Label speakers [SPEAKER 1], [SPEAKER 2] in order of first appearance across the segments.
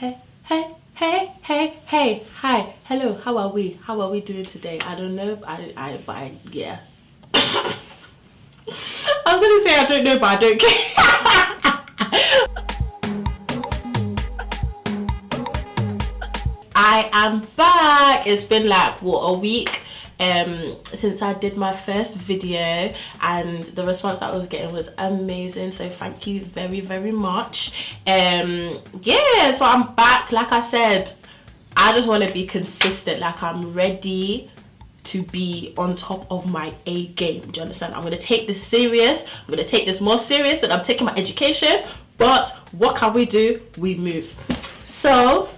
[SPEAKER 1] Hey, hi, hello, how are we doing today? I don't know, yeah. I was gonna say I don't know, but I don't care. I am back. It's been like, what, a week since I did my first video, and the response that I was getting was amazing, so thank you very, very much. Yeah, so I'm back. Like I said, I just want to be consistent. Like, I'm ready to be on top of my A game. Do you understand? I'm going to take this serious. I'm going to take this more serious than I'm taking my education. But what can we do? We move. So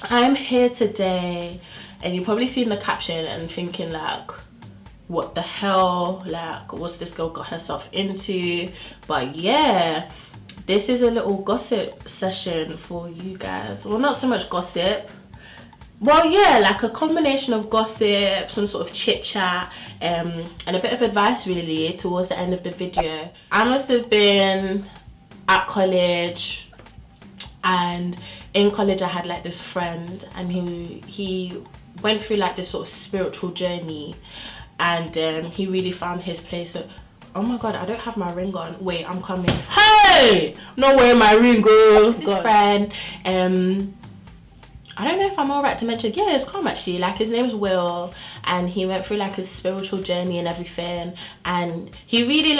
[SPEAKER 1] I'm here today, and you've probably seen the caption and thinking like, what the hell, like, what's this girl got herself into? But yeah, this is a little gossip session for you guys. Well, not so much gossip, well, yeah, like a combination of gossip, some sort of chit chat, and a bit of advice really towards the end of the video. I must have been at college, and in college I had like this friend, and he went through like this sort of spiritual journey, and he really found his place. So, oh my god, I don't have my ring on. Wait, I'm coming. Hey, I'm not wearing my ring, girl. This friend, I don't know if I'm alright to mention, yeah, it's calm actually, like his name's Will, and he went through like his spiritual journey and everything, and he really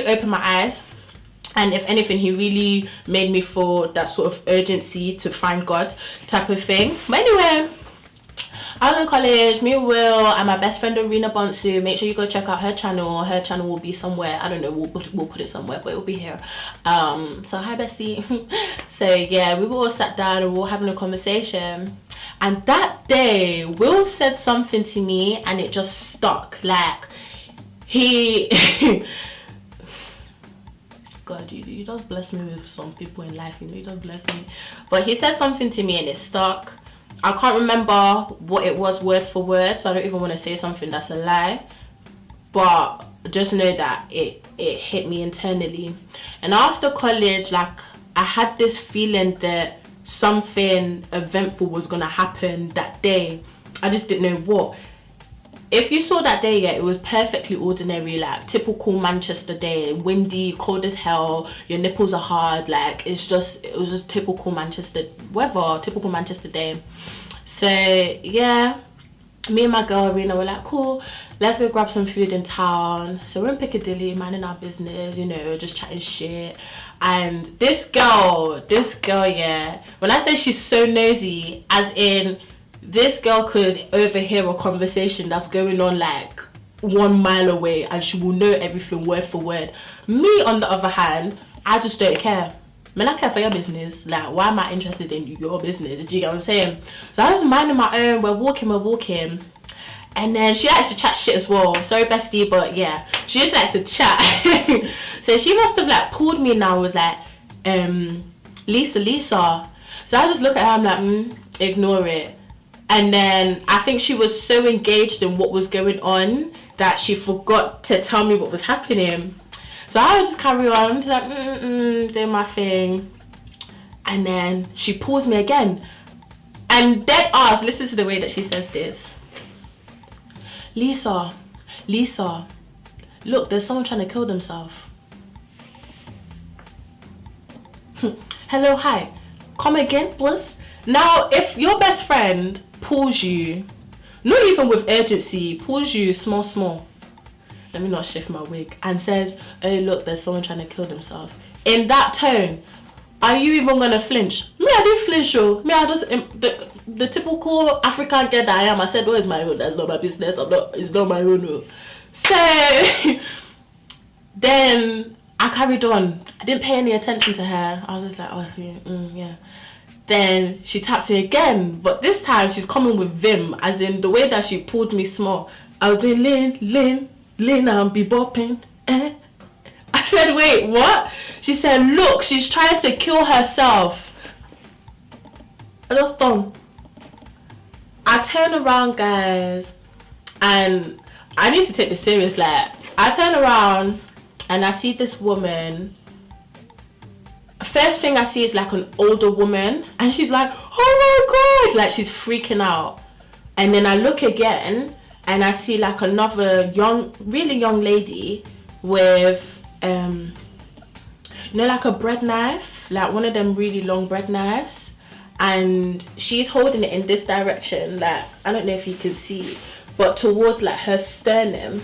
[SPEAKER 1] opened my eyes, and if anything, he really made me feel that sort of urgency to find God type of thing. But anyway, I was in college, me and Will and my best friend Arena Bonsu. Make sure you go check out her channel. Her channel will be somewhere, I don't know, we'll put it somewhere, but it'll be here. So hi Bessie. So yeah, we were all sat down and we were having a conversation, and that day Will said something to me and it just stuck. Like, he God, you just bless me with some people in life, you know, you just bless me. But he said something to me and it stuck. I can't remember what it was word for word, so I don't even want to say something that's a lie. But just know that it hit me internally. And after college, like, I had this feeling that something eventful was gonna happen that day. I just didn't know what. If you saw that day, yeah, it was perfectly ordinary, like typical Manchester day, windy, cold as hell, your nipples are hard, like it was just typical Manchester weather, typical Manchester day. So yeah, me and my girl Arena were like, cool, let's go grab some food in town. So we're in Piccadilly, minding our business, you know, just chatting shit. And this girl, yeah, when I say she's so nosy, as in, this girl could overhear a conversation that's going on like 1 mile away, and she will know everything word for word. Me, on the other hand, I just don't care. Man, I care for your business. Like, why am I interested in your business? Do you get what I'm saying? So I was minding my own. We're walking. And then she likes to chat shit as well. Sorry, bestie, but yeah, she just likes to chat. So she must have like pulled me now and was like, Lisa. So I just look at her, I'm like, ignore it. And then I think she was so engaged in what was going on that she forgot to tell me what was happening. So I would just carry on, like, doing my thing. And then she pulls me again. And dead ass, listen to the way that she says this. Lisa, look, there's someone trying to kill themselves. Hello, hi. Come again, please. Now, if your best friend pulls you, not even with urgency, pulls you small, let me not shift my wig, and says, oh look, there's someone trying to kill themselves, in that tone, are you even gonna flinch? Me, I didn't flinch. Me, I just the typical African girl that I am. I said, oh, it's my own, that's not my business, it's not my own. So then I carried on. I didn't pay any attention to her. I was just like, oh yeah. Then she taps me again, but this time she's coming with vim, as in the way that she pulled me small. I was doing lean and be bopping. I said, wait, what? She said, look, she's trying to kill herself. I just done. I turn around, guys, and I need to take this serious. Like, I turn around and I see this woman first thing I see is like an older woman, and she's like, oh my god, like she's freaking out. And then I look again, and I see like another really young lady with like a bread knife, like one of them really long bread knives, and she's holding it in this direction, like I don't know if you can see, but towards like her sternum,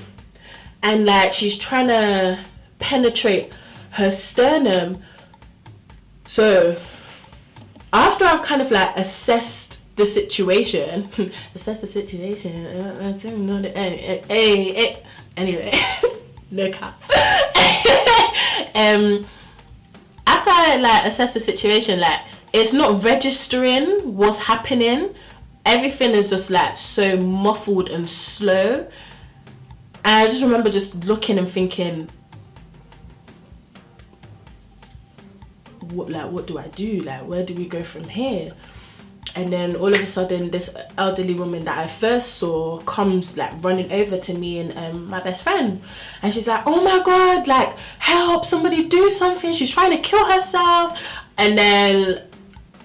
[SPEAKER 1] and like she's trying to penetrate her sternum. So after I've kind of like assessed the situation, anyway, no cap. After I like assess the situation, like it's not registering what's happening. Everything is just like so muffled and slow. And I just remember just looking and thinking, what do I do? Like, where do we go from here? And then all of a sudden, this elderly woman that I first saw comes like running over to me and my best friend, and she's like, oh my god, like help, somebody do something, she's trying to kill herself. And then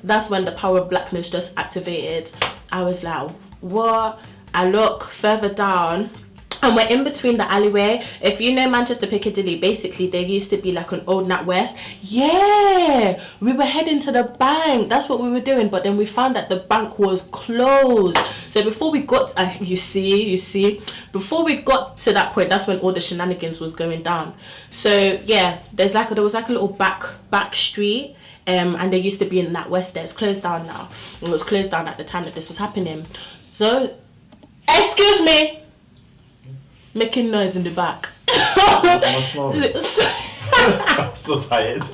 [SPEAKER 1] that's when the power of blackness just activated. I was like, what? I look further down, and we're in between the alleyway. If you know Manchester Piccadilly, basically there used to be like an old NatWest. Yeah, we were heading to the bank. That's what we were doing. But then we found that the bank was closed. So before we got, you see, before we got to that point, that's when all the shenanigans was going down. So yeah, there was like a little back street. And there used to be in NatWest there. It's closed down now. It was closed down at the time that this was happening. So, excuse me. Making noise in the back.
[SPEAKER 2] I'm so tired.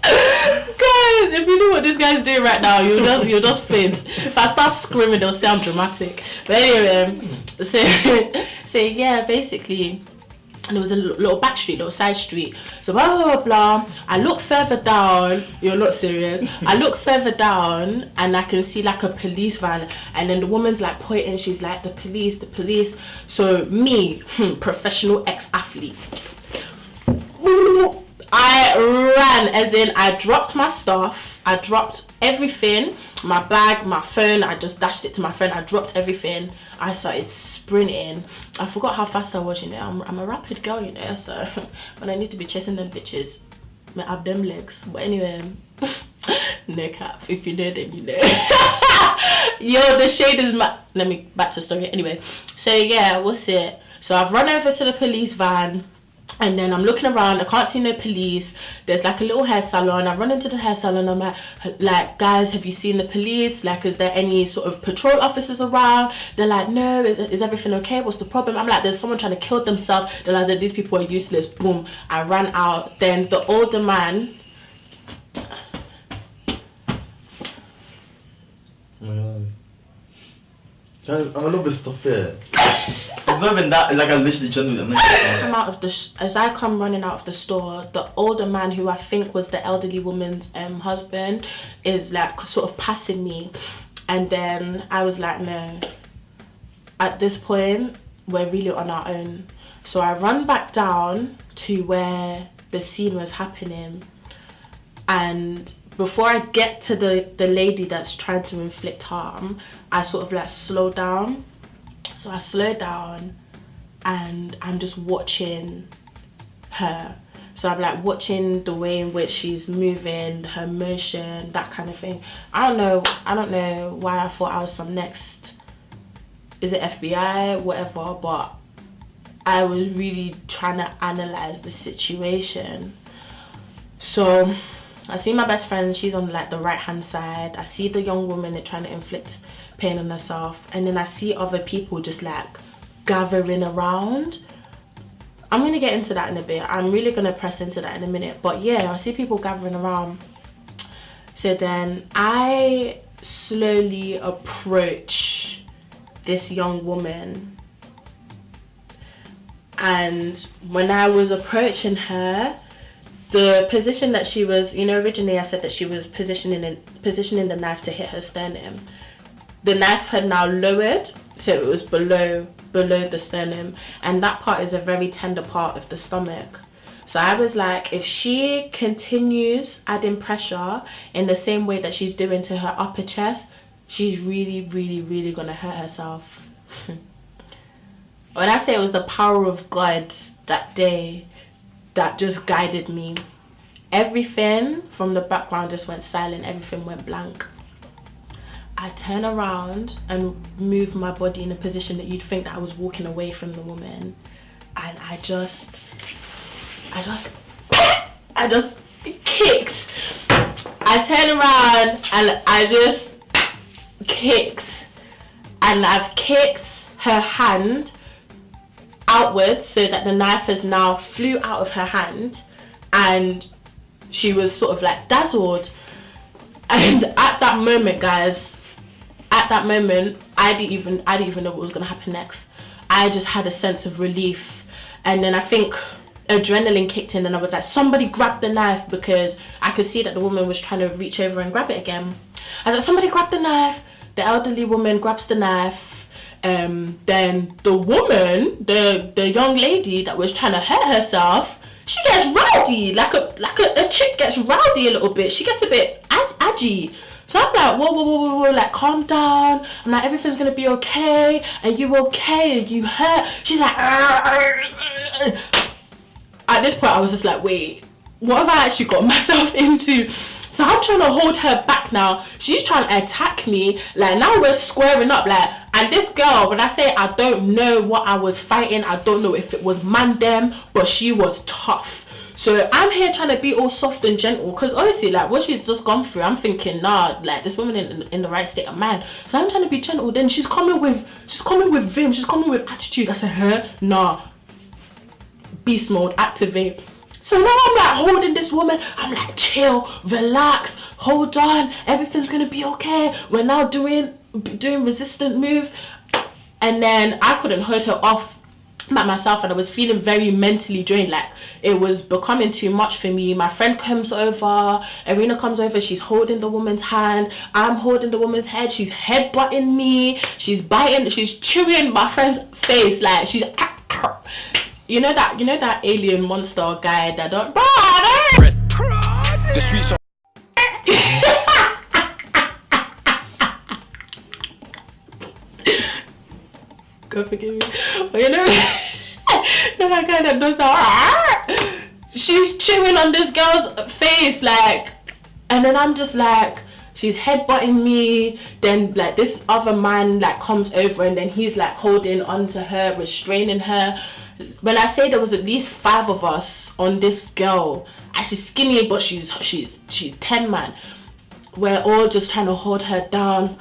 [SPEAKER 1] Guys, if you know what this guy's doing right now, you'll just faint. If I start screaming, they'll say I'm dramatic. But anyway, so yeah, basically, and there was a little back street, little side street. So blah, blah, blah, blah. I look further down. You're not serious. I look further down and I can see like a police van. And then the woman's like pointing. She's like, the police. So me, professional ex-athlete, I ran, as in I dropped my stuff. I dropped everything. My bag, my phone, I just dashed it to my friend. I dropped everything. I started sprinting. I forgot how fast I was, you know. I'm a rapid girl, you know. So when I need to be chasing them bitches, I have them legs. But anyway, no cap. If you know, then you know. Yo, the shade is let me back to the story. Anyway, so yeah, what's it? So I've run over to the police van. And then I'm looking around, I can't see no police. There's like a little hair salon. I run into the hair salon, I'm like, guys, have you seen the police? Like, is there any sort of patrol officers around? They're like, no, is everything okay? What's the problem? I'm like, there's someone trying to kill themselves. They're like, these people are useless. Boom, I ran out. Then the older man.
[SPEAKER 2] Oh my god. I'm a little bit stuffed here. It's not even that, like I literally genuinely.
[SPEAKER 1] As I come running out of the store, the older man, who I think was the elderly woman's husband, is like sort of passing me. And then I was like, no, at this point we're really on our own. So I run back down to where the scene was happening, and before I get to the lady that's trying to inflict harm, I sort of like slow down. So I slow down and I'm just watching her. So I'm like watching the way in which she's moving, her motion, that kind of thing. I don't know why I thought I was some next, is it FBI, whatever, but I was really trying to analyze the situation. So I see my best friend, she's on like the right hand side. I see the young woman trying to inflict pain on herself, and then I see other people just like gathering around. I'm gonna get into that in a bit. I'm really gonna press into that in a minute, but yeah, I see people gathering around. So then I slowly approach this young woman, and when I was approaching her, the position that she was, you know, originally I said that she was positioning the knife to hit her sternum. The knife had now lowered, so it was below the sternum, and that part is a very tender part of the stomach. So I was like, if she continues adding pressure in the same way that she's doing to her upper chest, she's really, really, really gonna hurt herself. When I say it was the power of God that day that just guided me, everything from the background just went silent, everything went blank. I turn around and move my body in a position that you'd think that I was walking away from the woman, and I just kicked. I turned around and I just kicked, and I've kicked her hand outwards so that the knife has now flew out of her hand, and she was sort of like dazzled. And at that moment, guys, I didn't even know what was gonna happen next. I just had a sense of relief, and then I think adrenaline kicked in, and I was like, somebody grab the knife, because I could see that the woman was trying to reach over and grab it again. I was like, somebody grab the knife. The elderly woman grabs the knife. Then the woman, the young lady that was trying to hurt herself, she gets rowdy, like a chick gets rowdy a little bit. She gets a bit edgy. So I'm like, whoa, like, calm down. I'm like, everything's gonna be okay. Are you okay? Are you hurt? She's like, at this point I was just like, wait, what have I actually got myself into? So I'm trying to hold her back now. She's trying to attack me. Like, now we're squaring up. Like, and this girl, when I say I don't know what I was fighting, I don't know if it was man them, but she was tough. So I'm here trying to be all soft and gentle, because honestly, like, what she's just gone through, I'm thinking, nah, like, this woman in the right state of mind. So I'm trying to be gentle. Then she's coming with vim. She's coming with attitude. I said, huh? Nah. Beast mode, activate. So now I'm like holding this woman. I'm like, chill, relax, hold on, everything's gonna be okay. We're now doing resistant move. And then I couldn't hold her off by myself, and I was feeling very mentally drained. Like, it was becoming too much for me. My friend comes over, Irina comes over, she's holding the woman's hand, I'm holding the woman's head, she's headbutting me, she's biting, she's chewing my friend's face, like, she's you know that alien monster guy that don't the sweet song. God forgive me. But you know that guy that does that. She's chewing on this girl's face, like, and then I'm just like, she's headbutting me. Then like this other man like comes over, and then he's like holding onto her, restraining her. When I say there was at least 5 of us on this girl, and she's skinny, but she's 10 man. We're all just trying to hold her down,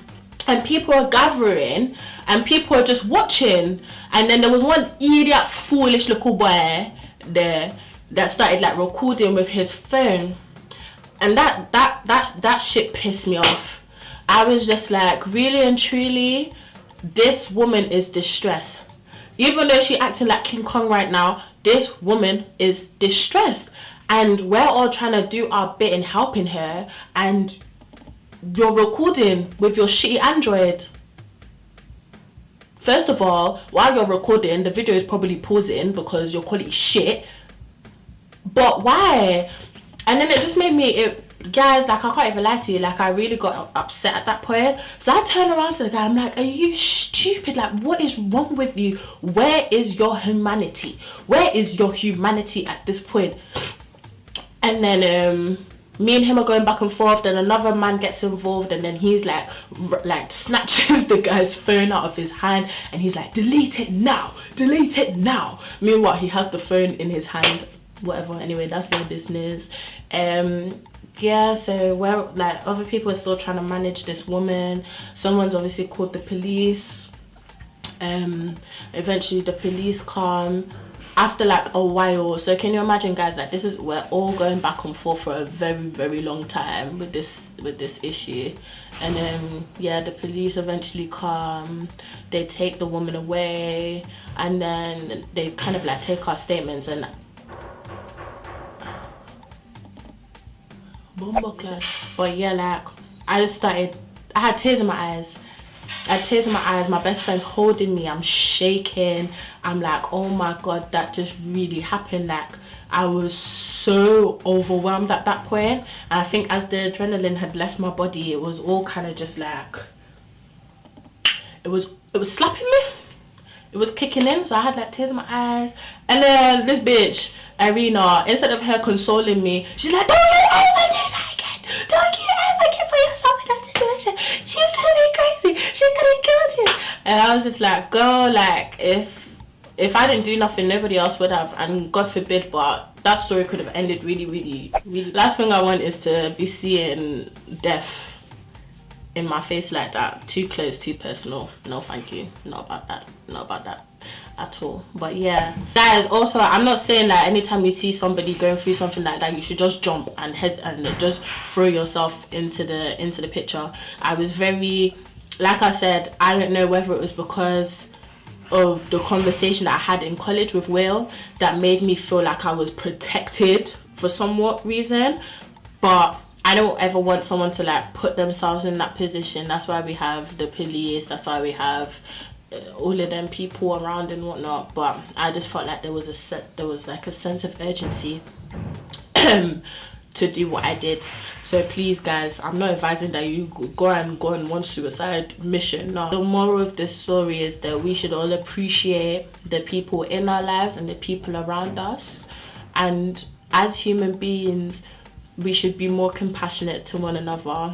[SPEAKER 1] and people are gathering, and people are just watching. And then there was one idiot, foolish little boy there that started like recording with his phone, and that shit pissed me off. I was just like, really and truly, this woman is distressed. Even though she's acting like King Kong right now, this woman is distressed. And we're all trying to do our bit in helping her, and you're recording with your shitty Android. First of all, while you're recording, the video is probably pausing because your quality is shit. But why? And then it just made me... Guys, like, I can't even lie to you, like, I really got upset at that point. So I turned around to the guy, I'm like, are you stupid? Like, what is wrong with you? Where is your humanity? Where is your humanity at this point? And then me and him are going back and forth, then another man gets involved, and then he's like snatches the guy's phone out of his hand, and he's like, delete it now. Meanwhile, he has the phone in his hand. Whatever, anyway, that's their business. Yeah, so we're like, other people are still trying to manage this woman. Someone's obviously called the police. Eventually the police come after like a while. So can you imagine, guys, like, we're all going back and forth for a very, very long time with this issue. And then yeah, the police eventually come, they take the woman away, and then they kind of like take our statements. And but yeah, like, I had tears in my eyes. My best friend's holding me, I'm shaking. I'm like, oh my god, that just really happened. Like, I was so overwhelmed at that point. And I think as the adrenaline had left my body, it was all kind of just like, it was slapping me. It was kicking in, so I had like tears in my eyes. And then this bitch, Irina, instead of her consoling me, she's like, don't you ever do that again. Don't you ever get put yourself in that situation. She could have been crazy. She could have killed you. And I was just like, girl, like, if I didn't do nothing, nobody else would have. And God forbid, but that story could have ended really, really, really. Last thing I want is to be seeing death in my face like that. Too close, too personal. No, thank you. Not about that at all. But yeah, guys, also, I'm not saying that anytime you see somebody going through something like that, you should just jump and just throw yourself into the picture. I was very, like I said, I don't know whether it was because of the conversation that I had in college with Will that made me feel like I was protected for somewhat reason, but I don't ever want someone to like put themselves in that position. That's why we have the police, that's why we have all of them people around and whatnot. But I just felt like there was like a sense of urgency to do what I did. So please, guys, I'm not advising that you go on one suicide mission. No. The moral of this story is that we should all appreciate the people in our lives and the people around us, and as human beings we should be more compassionate to one another,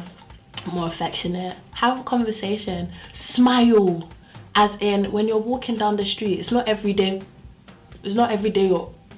[SPEAKER 1] more affectionate, have a conversation, smile. As in, when you're walking down the street, it's not every day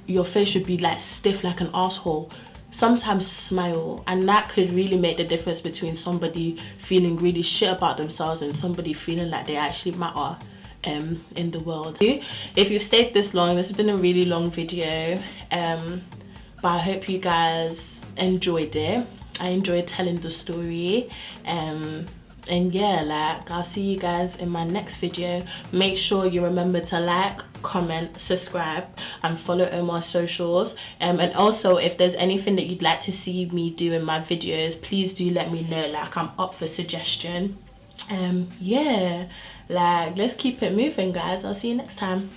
[SPEAKER 1] your face should be like stiff like an asshole. Sometimes smile, and that could really make the difference between somebody feeling really shit about themselves and somebody feeling like they actually matter in the world. If you've stayed this long, this has been a really long video, but I hope you guys enjoyed it. I enjoyed telling the story, and yeah, like, I'll see you guys in my next video. Make sure you remember to like, comment, subscribe, and follow on my socials, and also if there's anything that you'd like to see me do in my videos, please do let me know. Like, I'm up for suggestion. Yeah, like, let's keep it moving, guys. I'll see you next time.